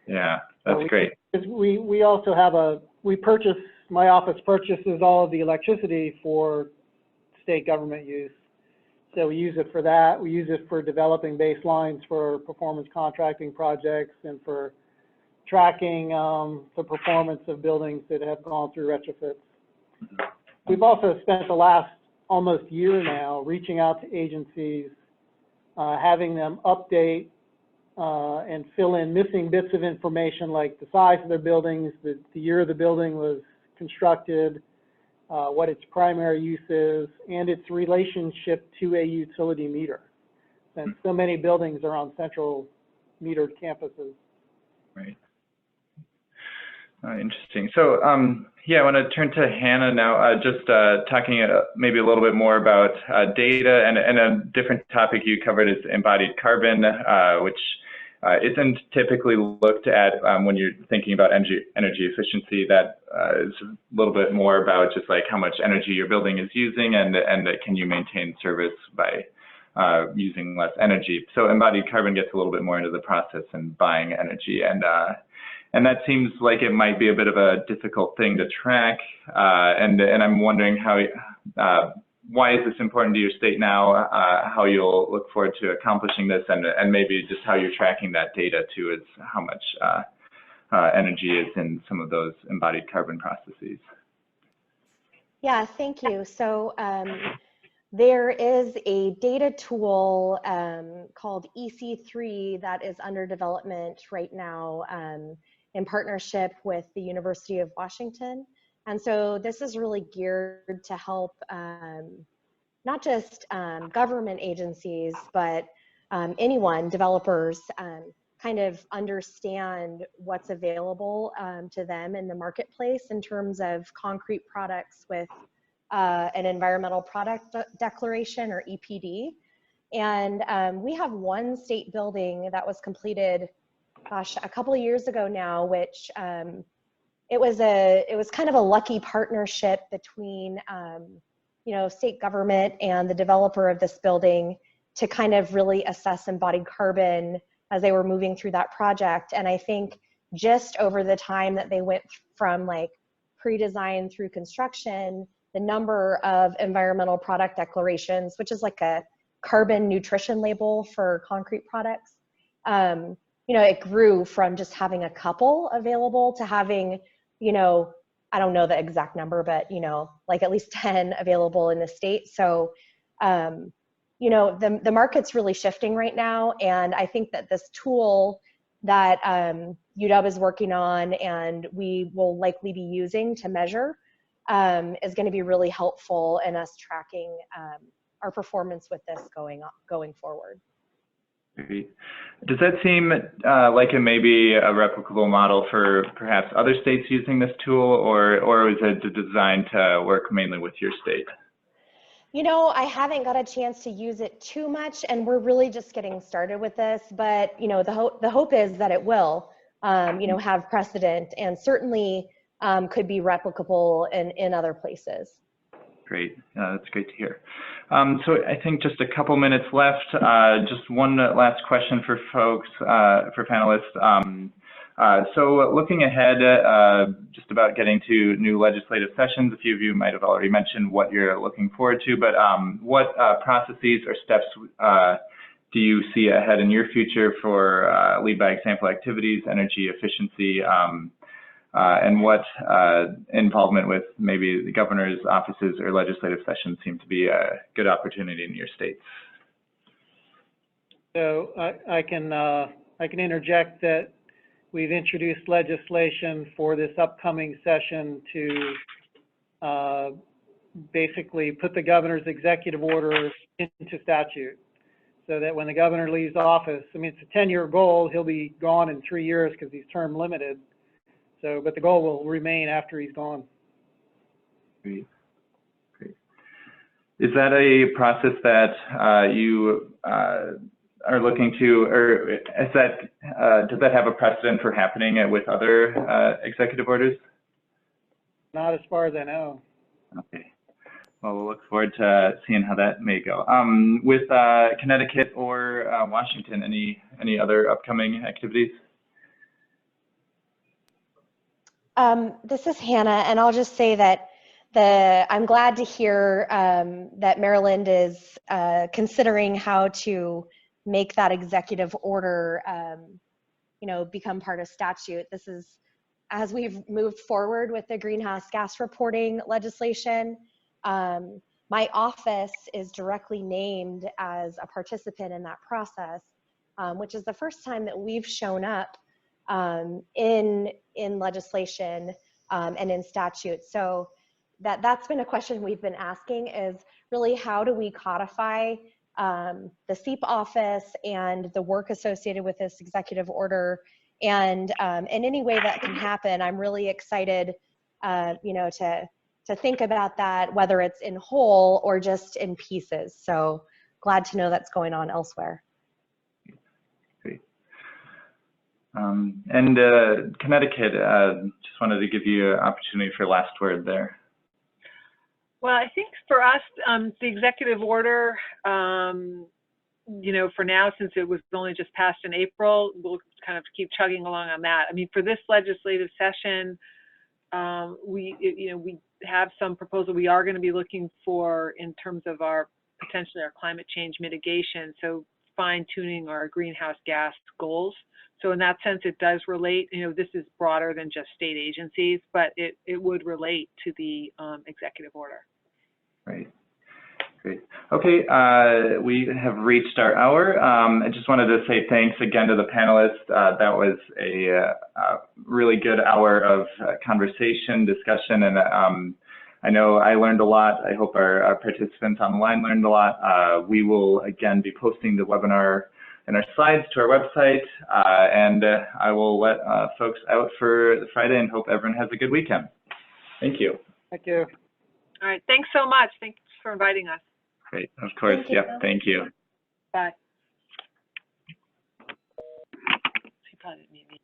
Yeah, that's great. We also have my office purchases all of the electricity for state government use. So we use it for that. We use it for developing baselines for performance contracting projects and for tracking the performance of buildings that have gone through retrofits. We've also spent the last almost year now reaching out to agencies, having them update and fill in missing bits of information like the size of their buildings, the year the building was constructed, what its primary use is, and its relationship to a utility meter, since so many buildings are on central metered campuses. Right. Interesting. So, yeah, I want to turn to Hannah now, just talking maybe a little bit more about data, and a different topic you covered is embodied carbon, which isn't typically looked at when you're thinking about energy efficiency. That is a little bit more about just like how much energy your building is using, and can you maintain service by using less energy. So embodied carbon gets a little bit more into the process and buying energy, and that seems like it might be a bit of a difficult thing to track. And I'm wondering why is this important to your state now, how you'll look forward to accomplishing this, and maybe just how you're tracking that data too, is how much energy is in some of those embodied carbon processes. Yeah, thank you. So there is a data tool called EC3 that is under development right now in partnership with the University of Washington. And so this is really geared to help not just government agencies, but anyone, developers, kind of understand what's available to them in the marketplace in terms of concrete products with an environmental product declaration, or EPD. And we have one state building that was completed, gosh, a couple of years ago now, which it was kind of a lucky partnership between you know, state government and the developer of this building to kind of really assess embodied carbon as they were moving through that project. And I think just over the time that they went from like pre-design through construction, the number of environmental product declarations, which is like a carbon nutrition label for concrete products, you know, it grew from just having a couple available to having, you know, I don't know the exact number, but, you know, like at least 10 available in the state. So, you know, the market's really shifting right now. And I think that this tool that UW is working on and we will likely be using to measure is going to be really helpful in us tracking our performance with this going forward. Great. Does that seem like it may be a replicable model for perhaps other states using this tool, or is it designed to work mainly with your state? You know, I haven't got a chance to use it too much, and we're really just getting started with this, but, you know, the hope is that it will, you know, have precedent and certainly could be replicable in other places. Great, that's great to hear. So I think just a couple minutes left. Just one last question for folks, for panelists. So looking ahead, just about getting to new legislative sessions, a few of you might have already mentioned what you're looking forward to, but what processes or steps do you see ahead in your future for lead by example activities, energy efficiency, and what involvement with maybe the governor's offices or legislative sessions seem to be a good opportunity in your states? So I can interject that we've introduced legislation for this upcoming session to basically put the governor's executive order into statute, so that when the governor leaves office, I mean, it's a 10-year goal, he'll be gone in 3 years because he's term limited. So, but the goal will remain after he's gone. Great. Great. Is that a process that you are looking to, or is that, does that have a precedent for happening with other executive orders? Not as far as I know. Okay. Well, we'll look forward to seeing how that may go. With Connecticut or Washington, any other upcoming activities? This is Hannah, and I'll just say that I'm glad to hear that Maryland is considering how to make that executive order, become part of statute. This is, as we've moved forward with the greenhouse gas reporting legislation, my office is directly named as a participant in that process, which is the first time that we've shown up in legislation and in statute. So that's been a question we've been asking, is really how do we codify the SEEP office and the work associated with this executive order, and in any way that can happen. I'm really excited, to think about that, whether it's in whole or just in pieces. So glad to know that's going on elsewhere. Great. Connecticut, just wanted to give you an opportunity for last word there. Well, I think for us, the executive order, for now, since it was only just passed in April, we'll kind of keep chugging along on that. I mean, for this legislative session, we have some proposal we are going to be looking for in terms of potentially our climate change mitigation, so fine tuning our greenhouse gas goals. So in that sense, it does relate. This is broader than just state agencies, but it would relate to the executive order. Right. Great. Okay, we have reached our hour. I just wanted to say thanks again to the panelists. That was a really good hour of conversation, discussion, and I know I learned a lot. I hope our participants online learned a lot. We will again be posting the webinar and our slides to our website, and I will let folks out for the Friday and hope everyone has a good weekend. Thank you. Thank you. All right, thanks so much. Thanks for inviting us. Great, of course. Yep, thank you. Bye. She probably didn't meet me.